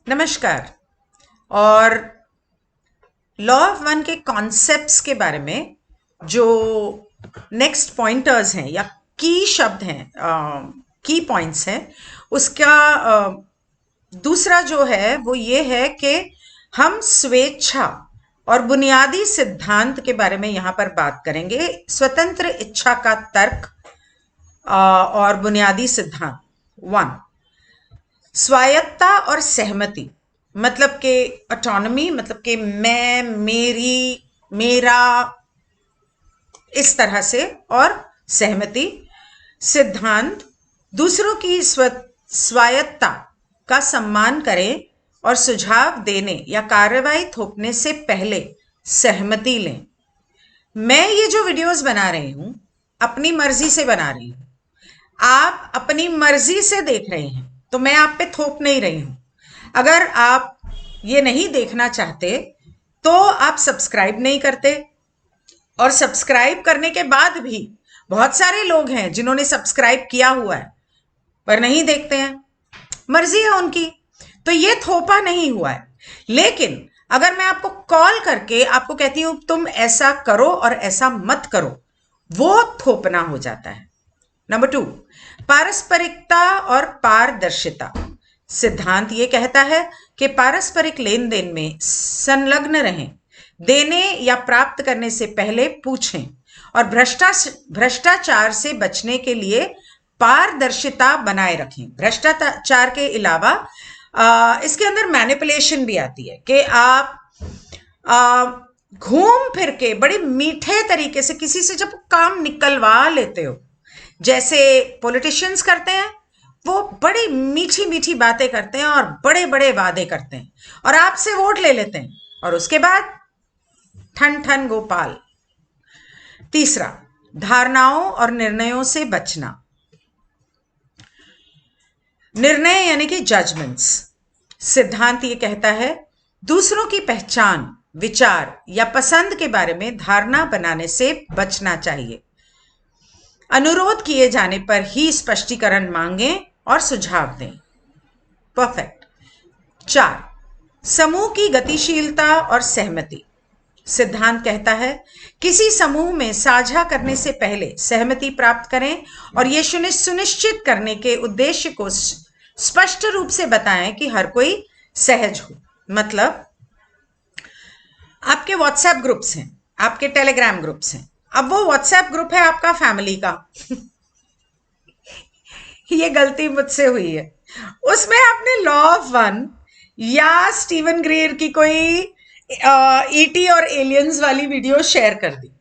नमस्कार। और law of one के कॉन्सेप्ट्स के बारे में जो नेक्स्ट पॉइंटर्स हैं या की शब्द हैं, की पॉइंट्स हैं, उसका दूसरा जो है वो ये है कि हम स्वेच्छा और बुनियादी सिद्धांत के बारे में यहाँ पर बात करेंगे। स्वतंत्र इच्छा का तर्क और बुनियादी सिद्धांत। 1, स्वायत्ता और सहमति, मतलब कि ऑटोनॉमी, मतलब कि मैं, मेरी, मेरा, इस तरह से। और सहमति सिद्धांत दूसरों की स्वायत्ता का सम्मान करें और सुझाव देने या कार्रवाई थोपने से पहले सहमति लें। मैं ये जो वीडियोस बना रही हूं अपनी मर्जी से बना रही हूं, आप अपनी मर्जी से देख रहे हैं, तो मैं आप पे थोप नहीं रही हूं। अगर आप ये नहीं देखना चाहते तो आप सब्सक्राइब नहीं करते, और सब्सक्राइब करने के बाद भी बहुत सारे लोग हैं जिन्होंने सब्सक्राइब किया हुआ है पर नहीं देखते हैं, मर्जी है उनकी, तो ये थोपा नहीं हुआ है। लेकिन अगर मैं आपको कॉल करके आपको कहती हूं तुम ऐसा करो और ऐसा मत करो, वो थोपना हो जाता है। नंबर 2, पारस्परिकता और पारदर्शिता सिद्धांत ये कहता है कि पारस्परिक लेन देन में संलग्न रहें, देने या प्राप्त करने से पहले पूछें, और भ्रष्टाचार से बचने के लिए पारदर्शिता बनाए रखें। भ्रष्टाचार के अलावा इसके अंदर मैनिपुलेशन भी आती है कि आप घूम फिर के बड़े मीठे तरीके से किसी से जब काम निकलवा लेते हो, जैसे पॉलिटिशियंस करते हैं, वो बड़ी मीठी मीठी बातें करते हैं और बड़े बड़े वादे करते हैं और आपसे वोट ले लेते हैं, और उसके बाद ठन ठन गोपाल। तीसरा, धारणाओं और निर्णयों से बचना। निर्णय यानी कि जजमेंट्स सिद्धांत ये कहता है दूसरों की पहचान, विचार या पसंद के बारे में धारणा बनाने से बचना चाहिए। अनुरोध किए जाने पर ही स्पष्टीकरण मांगें और सुझाव दें। परफेक्ट। 4, समूह की गतिशीलता और सहमति सिद्धांत कहता है किसी समूह में साझा करने से पहले सहमति प्राप्त करें और यह सुनिश्चित करने के उद्देश्य को स्पष्ट रूप से बताएं कि हर कोई सहज हो। मतलब आपके व्हाट्सएप ग्रुप्स हैं, आपके टेलीग्राम ग्रुप्स हैं, अब वो व्हाट्सएप ग्रुप है आपका फैमिली का ये गलती मुझसे हुई है, उसमें आपने लॉ ऑफ वन या स्टीवन ग्रीर की कोई ईटी और एलियंस वाली वीडियो शेयर कर दी,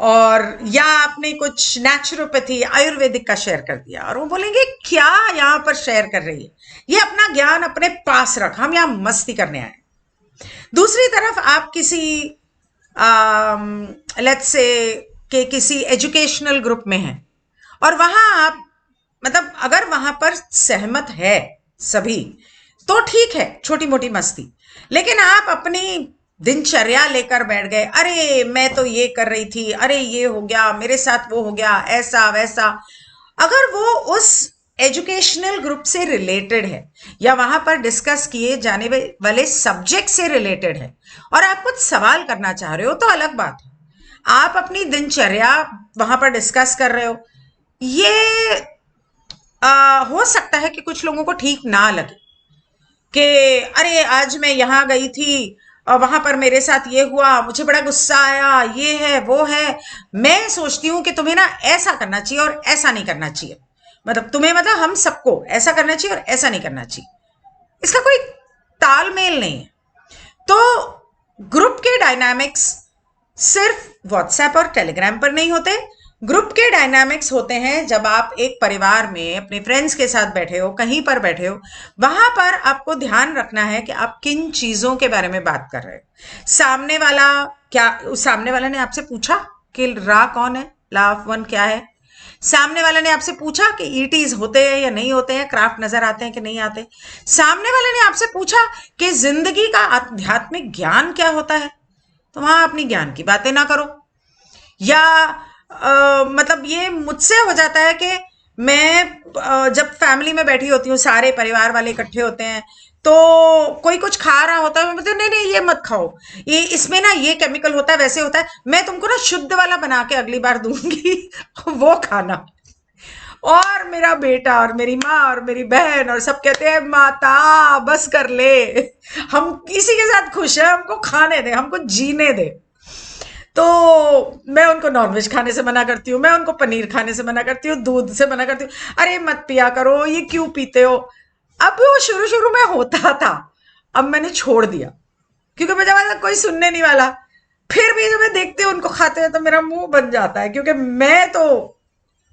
और या आपने कुछ नेचुरोपैथी आयुर्वेदिक का शेयर कर दिया, और वो बोलेंगे क्या यहां पर शेयर कर रही है, ये अपना ज्ञान अपने पास रख, हम यहां मस्ती करने आए। दूसरी तरफ आप किसी लेट्स से के किसी एजुकेशनल ग्रुप में हैं और वहां आप, मतलब अगर वहां पर सहमत है सभी तो ठीक है, छोटी मोटी मस्ती, लेकिन आप अपनी दिनचर्या लेकर बैठ गए, अरे मैं तो ये कर रही थी, अरे ये हो गया मेरे साथ, वो हो गया ऐसा वैसा। अगर वो उस एजुकेशनल ग्रुप से रिलेटेड है या वहां पर डिस्कस किए जाने वाले सब्जेक्ट से रिलेटेड है और आप कुछ सवाल करना चाह रहे हो तो अलग बात है, आप अपनी दिनचर्या वहां पर डिस्कस कर रहे हो, ये हो सकता है कि कुछ लोगों को ठीक ना लगे कि अरे आज मैं यहां गई थी और वहां पर मेरे साथ ये हुआ, मुझे बड़ा गुस्सा आया, ये है वो है। मैं सोचती हूं कि तुम्हें ना ऐसा करना चाहिए और ऐसा नहीं करना चाहिए, मतलब तुम्हें, मतलब हम सबको ऐसा करना चाहिए और ऐसा नहीं करना चाहिए, इसका कोई तालमेल नहीं है। तो ग्रुप के डायनामिक्स सिर्फ व्हाट्सएप और टेलीग्राम पर नहीं होते, ग्रुप के डायनामिक्स होते हैं जब आप एक परिवार में अपने फ्रेंड्स के साथ बैठे हो, कहीं पर बैठे हो, वहां पर आपको ध्यान रखना है कि आप किन चीजों के बारे में बात कर रहे हो। सामने वाला क्या, सामने वाले ने आपसे पूछा कि रा कौन है, लॉ ऑफ वन क्या है, सामने वाले ने आपसे पूछा कि ईटीज होते हैं या नहीं होते हैं, क्राफ्ट नजर आते हैं कि नहीं आते, सामने वाले ने आपसे पूछा कि जिंदगी का आध्यात्मिक ज्ञान क्या होता है, तो वहां अपनी ज्ञान की बातें ना करो। या मतलब ये मुझसे हो जाता है कि मैं जब फैमिली में बैठी होती हूँ, सारे परिवार वाले इकट्ठे होते हैं, तो कोई कुछ खा रहा होता है, मैं बोलती हूँ नहीं नहीं ये मत खाओ, ये इसमें ना ये केमिकल होता है, वैसे होता है, मैं तुमको ना शुद्ध वाला बना के अगली बार दूंगी वो खाना। और मेरा बेटा और मेरी माँ और मेरी बहन और सब कहते हैं माता बस कर ले, हम किसी के साथ खुश है, हमको खाने दे, हमको जीने दे। तो मैं उनको नॉनवेज खाने से मना करती हूँ, मैं उनको पनीर खाने से मना करती हूँ, दूध से मना करती हूँ, अरे मत पिया करो, ये क्यों पीते हो। अब वो शुरू शुरू में होता था, अब मैंने छोड़ दिया, क्योंकि मुझे लगा कोई सुनने नहीं वाला। फिर भी जब मैं देखती हूँ उनको खाते हुए तो मेरा मुंह बन जाता है, क्योंकि मैं तो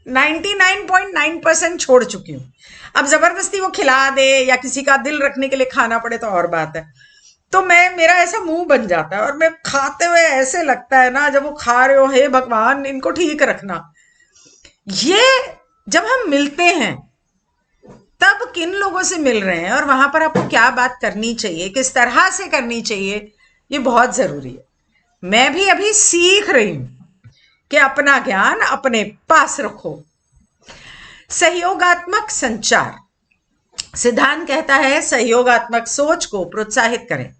99.9% छोड़ चुकी हूँ। अब जबरदस्ती वो खिला दे या किसी का दिल रखने के लिए खाना पड़े तो और बात है। तो मेरा ऐसा मुंह बन जाता है, और मैं खाते हुए ऐसे लगता है ना, जब वो खा रहे हो, हे भगवान इनको ठीक रखना। ये जब हम मिलते हैं तब किन लोगों से मिल रहे हैं और वहां पर आपको क्या बात करनी चाहिए, किस तरह से करनी चाहिए, ये बहुत जरूरी है। मैं भी अभी सीख रही हूं कि अपना ज्ञान अपने पास रखो। सहयोगात्मक संचार सिद्धांत कहता है सहयोगात्मक सोच को प्रोत्साहित करें,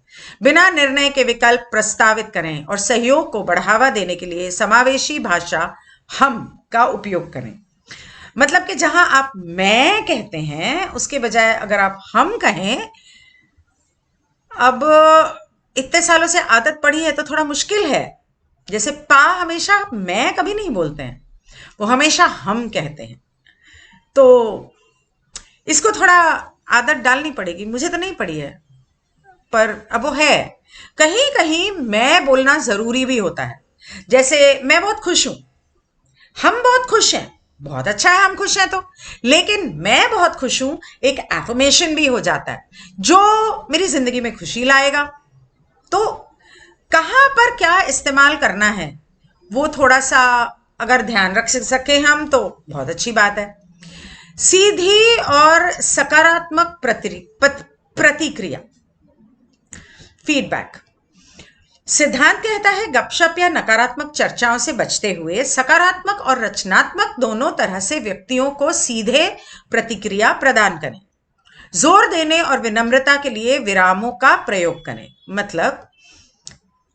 बिना निर्णय के विकल्प प्रस्तावित करें और सहयोग को बढ़ावा देने के लिए समावेशी भाषा हम का उपयोग करें। मतलब कि जहां आप मैं कहते हैं उसके बजाय अगर आप हम कहें। अब इतने सालों से आदत पड़ी है तो थोड़ा मुश्किल है, जैसे पा हमेशा मैं कभी नहीं बोलते हैं, वो हमेशा हम कहते हैं। तो इसको थोड़ा आदत डालनी पड़ेगी, मुझे तो नहीं पड़ी है पर अब वो है। कहीं कहीं मैं बोलना जरूरी भी होता है, जैसे मैं बहुत खुश हूं, हम बहुत खुश हैं, बहुत अच्छा है हम खुश हैं तो, लेकिन मैं बहुत खुश हूं एक एफर्मेशन भी हो जाता है जो मेरी जिंदगी में खुशी लाएगा। तो कहां पर क्या इस्तेमाल करना है वो थोड़ा सा अगर ध्यान रख सके हम तो बहुत अच्छी बात है। सीधी और सकारात्मक प्रतिक्रिया, फीडबैक। सिद्धांत कहता है गपशप या नकारात्मक चर्चाओं से बचते हुए सकारात्मक और रचनात्मक दोनों तरह से व्यक्तियों को सीधे प्रतिक्रिया प्रदान करें। जोर देने और विनम्रता के लिए विरामों का प्रयोग करें। मतलब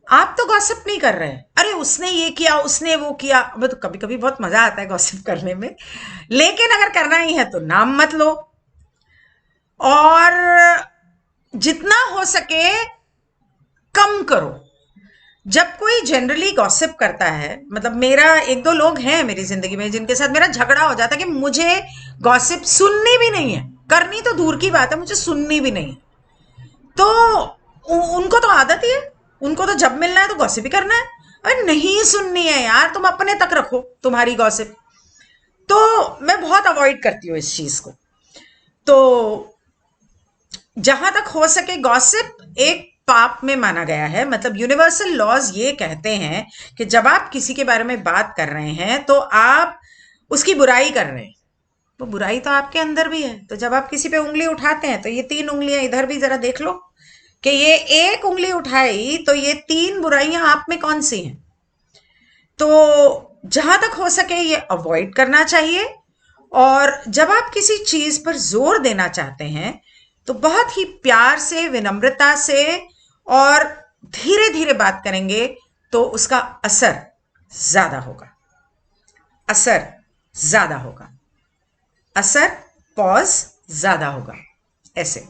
आप तो गॉसिप नहीं कर रहे हैं, अरे उसने ये किया उसने वो किया, अब तो कभी कभी बहुत मजा आता है गॉसिप करने में, लेकिन अगर करना ही है तो नाम मत लो। और जितना हो सके कम करो। जब कोई जनरली गॉसिप करता है, मतलब मेरा एक दो लोग हैं मेरी जिंदगी में जिनके साथ मेरा झगड़ा हो जाता है कि मुझे गॉसिप सुननी भी नहीं है, करनी तो दूर की बात है, मुझे सुननी भी नहीं है। तो उनको तो आदत ही है, उनको तो जब मिलना है तो गॉसिप ही करना है। अरे नहीं सुननी है यार, तुम अपने तक रखो तुम्हारी गॉसिप। तो मैं बहुत अवॉइड करती हूँ इस चीज को। तो जहां तक हो सके गॉसिप एक पाप में माना गया है। मतलब यूनिवर्सल लॉज ये कहते हैं कि जब आप किसी के बारे में बात कर रहे हैं तो आप उसकी बुराई कर रहे हैं, तो बुराई तो आपके अंदर भी है। तो जब आप किसी पे उंगली उठाते हैं तो ये 3 उंगलियां इधर भी जरा देख लो कि ये एक उंगली उठाई तो ये 3 बुराइयां आप में कौन सी हैं। तो जहां तक हो सके ये अवॉइड करना चाहिए। और जब आप किसी चीज पर जोर देना चाहते हैं तो बहुत ही प्यार से, विनम्रता से और धीरे धीरे बात करेंगे तो उसका असर ज्यादा होगा। असर ज्यादा होगा, असर पॉज ज्यादा होगा। ऐसे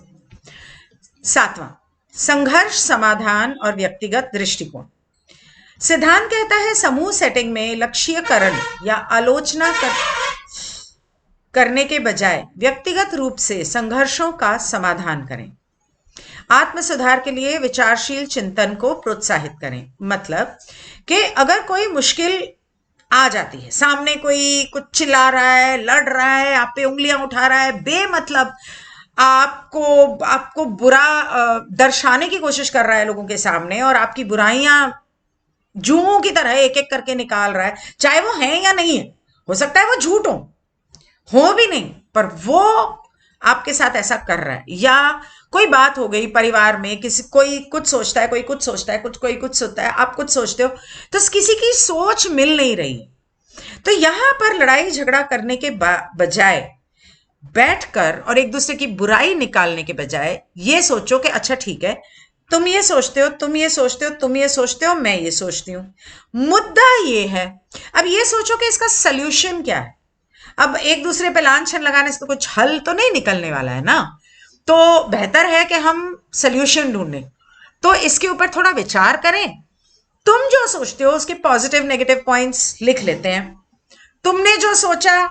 7वां, संघर्ष समाधान और व्यक्तिगत दृष्टिकोण। सिद्धांत कहता है समूह सेटिंग में लक्ष्यीकरण या आलोचना करने के बजाय व्यक्तिगत रूप से संघर्षों का समाधान करें। आत्म सुधार के लिए विचारशील चिंतन को प्रोत्साहित करें। मतलब कि अगर कोई मुश्किल आ जाती है, सामने कोई कुछ चिल्ला रहा है, लड़ रहा है, आप पे उंगलियां उठा रहा है, बेमतलब आपको बुरा दर्शाने की कोशिश कर रहा है लोगों के सामने, और आपकी बुराइयां जुओं की तरह एक एक करके निकाल रहा है, चाहे वो है या नहीं है, हो सकता है वो झूठ हो भी नहीं, पर वो आपके साथ ऐसा कर रहा है। या कोई बात हो गई परिवार में, कोई कुछ सोचता है, कोई कुछ सोचता है, कोई कुछ सोचता है, आप कुछ सोचते हो, तो किसी की सोच मिल नहीं रही। तो यहां पर लड़ाई झगड़ा करने के बजाय बैठकर और एक दूसरे की बुराई निकालने के बजाय ये सोचो कि अच्छा ठीक है, तुम ये सोचते हो, तुम ये सोचते हो, तुम ये सोचते हो, मैं ये सोचती हूं। मुद्दा ये है, अब ये सोचो कि इसका सल्यूशन क्या है। अब एक दूसरे पे लांछन लगाने से तो कुछ हल तो नहीं निकलने वाला है ना, तो बेहतर है कि हम सल्यूशन ढूंढें। तो इसके ऊपर थोड़ा विचार करें। तुम जो सोचते हो उसके पॉजिटिव नेगेटिव पॉइंट्स लिख लेते हैं, तुमने जो सोचा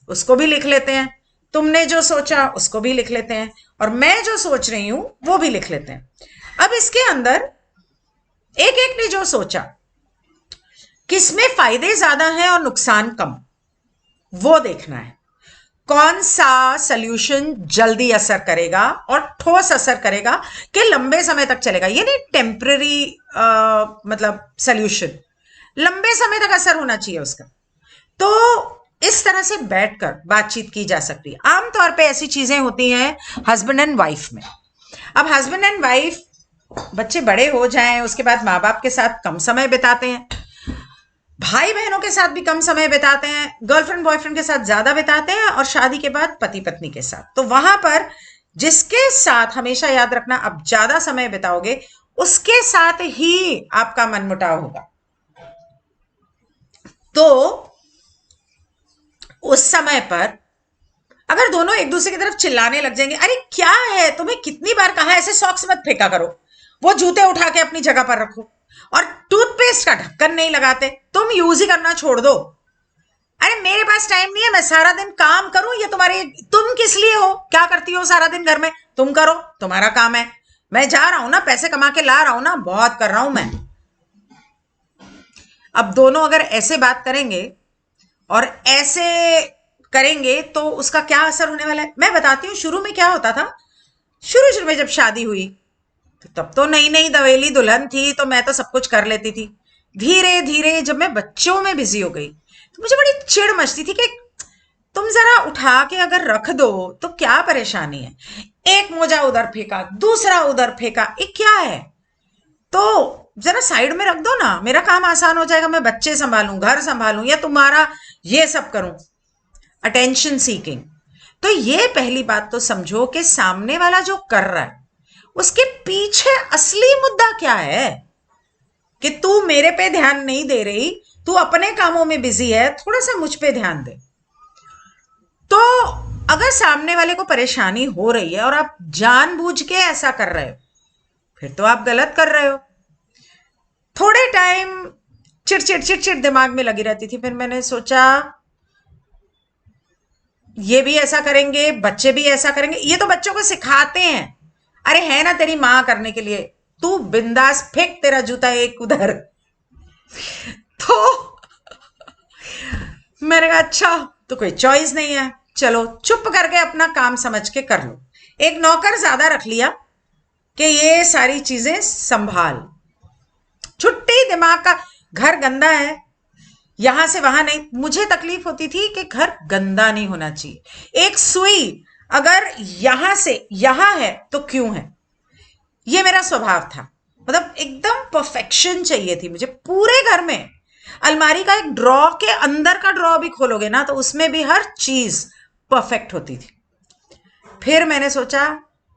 उसको भी लिख लेते हैं, तुमने जो सोचा उसको भी लिख लेते हैं, और मैं जो सोच रही हूं वो भी लिख लेते हैं। अब इसके अंदर एक एक ने जो सोचा, किसमें फायदे ज्यादा हैं और नुकसान कम, वो देखना है। कौन सा सल्यूशन जल्दी असर करेगा और ठोस असर करेगा कि लंबे समय तक चलेगा, ये नहीं टेम्पररी मतलब सल्यूशन, लंबे समय तक असर होना चाहिए उसका। तो इस तरह से बैठकर बातचीत की जा सकती है। आमतौर पे ऐसी चीजें होती हैं हस्बैंड एंड वाइफ में। अब हस्बैंड एंड वाइफ बच्चे बड़े हो जाएं उसके बाद माँ बाप के साथ कम समय बिताते हैं, भाई बहनों के साथ भी कम समय बिताते हैं, गर्लफ्रेंड बॉयफ्रेंड के साथ ज्यादा बिताते हैं, और शादी के बाद पति पत्नी के साथ। तो वहां पर जिसके साथ हमेशा याद रखना अब ज्यादा समय बिताओगे उसके साथ ही आपका मनमुटाव होगा। तो उस समय पर अगर दोनों एक दूसरे की तरफ चिल्लाने लग जाएंगे, अरे क्या है, तुम्हें कितनी बार कहा ऐसे सॉक्स मत फेंका करो, वो जूते उठा के अपनी जगह पर रखो, और टूथपेस्ट का ढक्कन नहीं लगाते, तुम यूज ही करना छोड़ दो, अरे मेरे पास टाइम नहीं है, मैं सारा दिन काम करूं, ये तुम्हारे, तुम किस लिए हो, क्या करती हो सारा दिन घर में, तुम करो, तुम्हारा काम है, मैं जा रहा हूं ना, पैसे कमा के ला रहा हूं ना, बहुत कर रहा हूं मैं। अब दोनों अगर ऐसे बात करेंगे और ऐसे करेंगे तो उसका क्या असर होने वाला है मैं बताती हूँ। शुरू में क्या होता था, शुरू में जब शादी हुई तो तब तो नई नई दवेली दुल्हन थी, तो मैं तो सब कुछ कर लेती थी। धीरे धीरे जब मैं बच्चों में बिजी हो गई तो मुझे बड़ी चिढ़ मचती थी कि तुम जरा उठा के अगर रख दो तो क्या परेशानी है, एक मोजा उधर फेंका, दूसरा उधर फेंका, ये क्या है, तो जरा साइड में रख दो ना, मेरा काम आसान हो जाएगा, मैं बच्चे संभालूं, घर संभालूं, या तुम्हारा ये सब करूं। Attention seeking. तो ये पहली बात तो समझो कि सामने वाला जो कर रहा है उसके पीछे असली मुद्दा क्या है, कि तू मेरे पे ध्यान नहीं दे रही, तू अपने कामों में बिजी है, थोड़ा सा मुझ पे ध्यान दे। तो अगर सामने वाले को परेशानी हो रही है और आप जानबूझ के ऐसा कर रहे हो, फिर तो आप गलत कर रहे हो। थोड़े टाइम चिड़चिड़ दिमाग में लगी रहती थी, फिर मैंने सोचा ये भी ऐसा करेंगे, बच्चे भी ऐसा करेंगे, ये तो बच्चों को सिखाते हैं, अरे है ना तेरी मां करने के लिए, तू बिंदास फेंक तेरा जूता एक उधर। तो मैंने कहा अच्छा, तो कोई चॉइस नहीं है, चलो चुप करके अपना काम समझ के कर लो। एक नौकर ज्यादा रख लिया कि ये सारी चीजें संभाल, छुट्टी दिमाग का। घर गंदा है, यहां से वहां नहीं, मुझे तकलीफ होती थी कि घर गंदा नहीं होना चाहिए, एक सुई अगर यहां से यहां है तो क्यों है, ये मेरा स्वभाव था। मतलब एकदम परफेक्शन चाहिए थी मुझे पूरे घर में। अलमारी का एक ड्रॉ के अंदर का ड्रॉ भी खोलोगे ना तो उसमें भी हर चीज परफेक्ट होती थी। फिर मैंने सोचा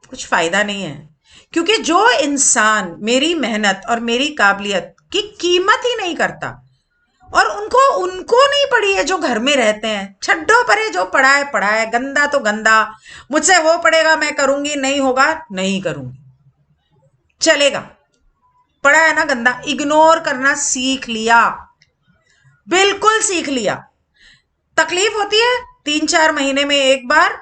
कुछ फायदा नहीं है, क्योंकि जो इंसान मेरी मेहनत और मेरी काबिलियत की कीमत ही नहीं करता, और उनको नहीं पड़ी है जो घर में रहते हैं, छड्डो परे, जो पड़ा है, गंदा तो गंदा, मुझसे हो पड़ेगा मैं करूंगी, नहीं होगा नहीं करूंगी, चलेगा, पड़ा है ना गंदा, इग्नोर करना सीख लिया, बिल्कुल सीख लिया। तकलीफ होती है 3-4 महीने में एक बार,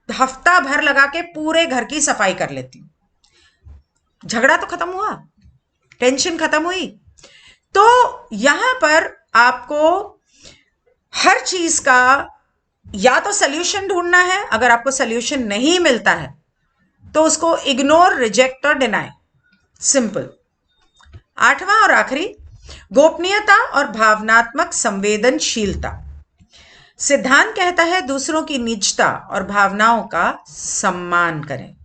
हफ्ता भर लगा के पूरे घर की सफाई कर लेती हूँ, झगड़ा तो खत्म हुआ, टेंशन खत्म हुई। तो यहां पर आपको हर चीज का या तो सल्यूशन ढूंढना है, अगर आपको सल्यूशन नहीं मिलता है तो उसको इग्नोर, रिजेक्ट और डिनाई, सिंपल। 8वां और आखिरी, गोपनीयता और भावनात्मक संवेदनशीलता। सिद्धांत कहता है दूसरों की निजता और भावनाओं का सम्मान करें,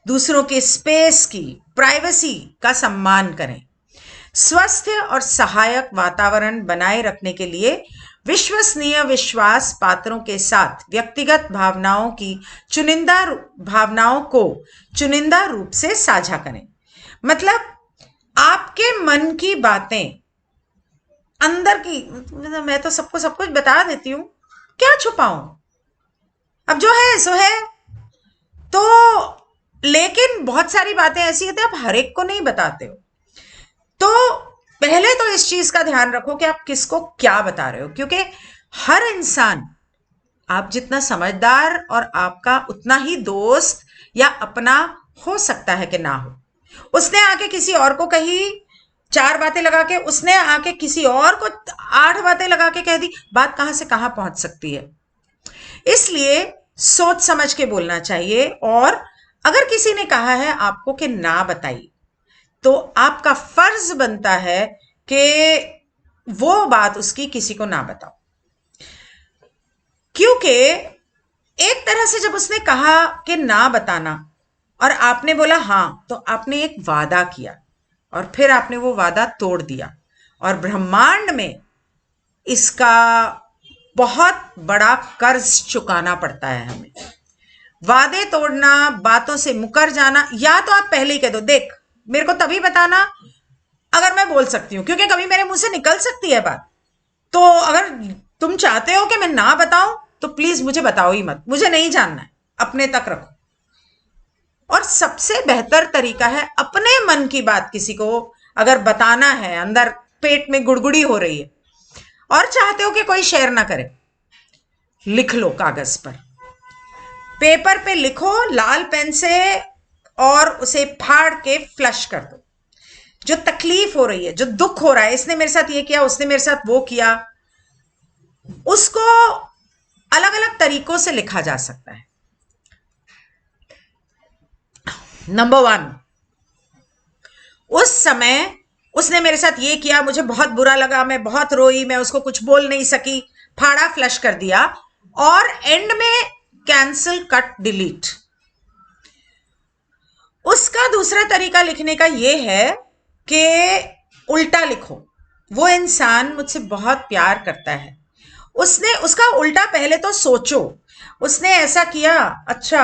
दूसरों के स्पेस की, प्राइवेसी का सम्मान करें। स्वस्थ और सहायक वातावरण बनाए रखने के लिए विश्वसनीय विश्वास पात्रों के साथ व्यक्तिगत भावनाओं को चुनिंदा रूप से साझा करें। मतलब आपके मन की बातें अंदर की, मैं तो सबको सब कुछ बता देती हूं, क्या छुपाऊं, अब जो है सो है। तो लेकिन बहुत सारी बातें ऐसी होती है आप हर एक को नहीं बताते हो। तो पहले तो इस चीज का ध्यान रखो कि आप किसको क्या बता रहे हो, क्योंकि हर इंसान आप जितना समझदार और आपका उतना ही दोस्त या अपना हो सकता है कि ना हो। उसने आके किसी और को कही 4 बातें लगा के, उसने आके किसी और को 8 बातें लगा के कह दी, बात कहां से कहां पहुंच सकती है। इसलिए सोच समझ के बोलना चाहिए। और अगर किसी ने कहा है आपको कि ना बताइए, तो आपका फर्ज बनता है कि वो बात उसकी किसी को ना बताओ। क्योंकि एक तरह से जब उसने कहा कि ना बताना और आपने बोला हां, तो आपने एक वादा किया और फिर आपने वो वादा तोड़ दिया। और ब्रह्मांड में इसका बहुत बड़ा कर्ज चुकाना पड़ता है हमें। वादे तोड़ना, बातों से मुकर जाना, या तो आप पहले ही कह दो देख मेरे को तभी बताना अगर मैं बोल सकती हूं, क्योंकि कभी मेरे मुंह से निकल सकती है बात। तो अगर तुम चाहते हो कि मैं ना बताऊं तो प्लीज मुझे बताओ ही मत, मुझे नहीं जानना है, अपने तक रखो। और सबसे बेहतर तरीका है अपने मन की बात किसी को अगर बताना है, अंदर पेट में गुड़गुड़ी हो रही है और चाहते हो कि कोई शेयर ना करे, लिख लो कागज पर, पेपर पे लिखो लाल पेन से और उसे फाड़ के फ्लश कर दो। जो तकलीफ हो रही है, जो दुख हो रहा है, इसने मेरे साथ ये किया, उसने मेरे साथ वो किया, उसको अलग अलग तरीकों से लिखा जा सकता है। नंबर 1, उस समय उसने मेरे साथ ये किया, मुझे बहुत बुरा लगा, मैं बहुत रोई, मैं उसको कुछ बोल नहीं सकी, फाड़ा फ्लश कर दिया। और एंड में कैंसिल कट डिलीट। उसका दूसरा तरीका लिखने का यह है कि उल्टा लिखो। वो इंसान मुझसे बहुत प्यार करता है, उसका उल्टा पहले तो सोचो, उसने ऐसा किया, अच्छा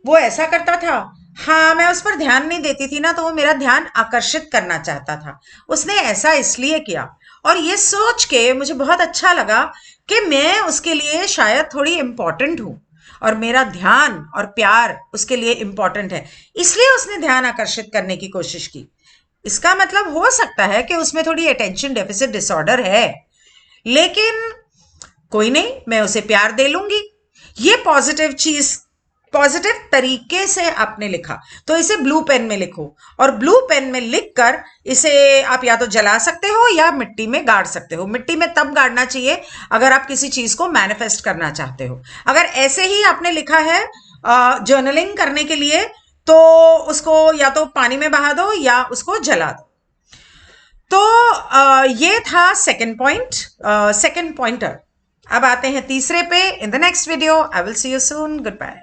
वो ऐसा करता था, हाँ मैं उस पर ध्यान नहीं देती थी ना, तो वो मेरा ध्यान आकर्षित करना चाहता था, उसने ऐसा इसलिए किया। और ये सोच के मुझे बहुत अच्छा लगा कि मैं उसके लिए शायद थोड़ी इंपॉर्टेंट हूं और मेरा ध्यान और प्यार उसके लिए इंपॉर्टेंट है, इसलिए उसने ध्यान आकर्षित करने की कोशिश की। इसका मतलब हो सकता है कि उसमें थोड़ी अटेंशन डेफिसिट डिसऑर्डर है, लेकिन कोई नहीं, मैं उसे प्यार दे लूंगी। ये पॉजिटिव चीज, पॉजिटिव तरीके से आपने लिखा, तो इसे ब्लू पेन में लिखो। और ब्लू पेन में लिखकर इसे आप या तो जला सकते हो या मिट्टी में गाड़ सकते हो। मिट्टी में तब गाड़ना चाहिए अगर आप किसी चीज को मैनिफेस्ट करना चाहते हो। अगर ऐसे ही आपने लिखा है जर्नलिंग करने के लिए, तो उसको या तो पानी में बहा दो या उसको जला दो। तो ये था सेकंड पॉइंट, सेकंड पॉइंटर। अब आते हैं तीसरे पे। In the next video I will see you soon. Good bye.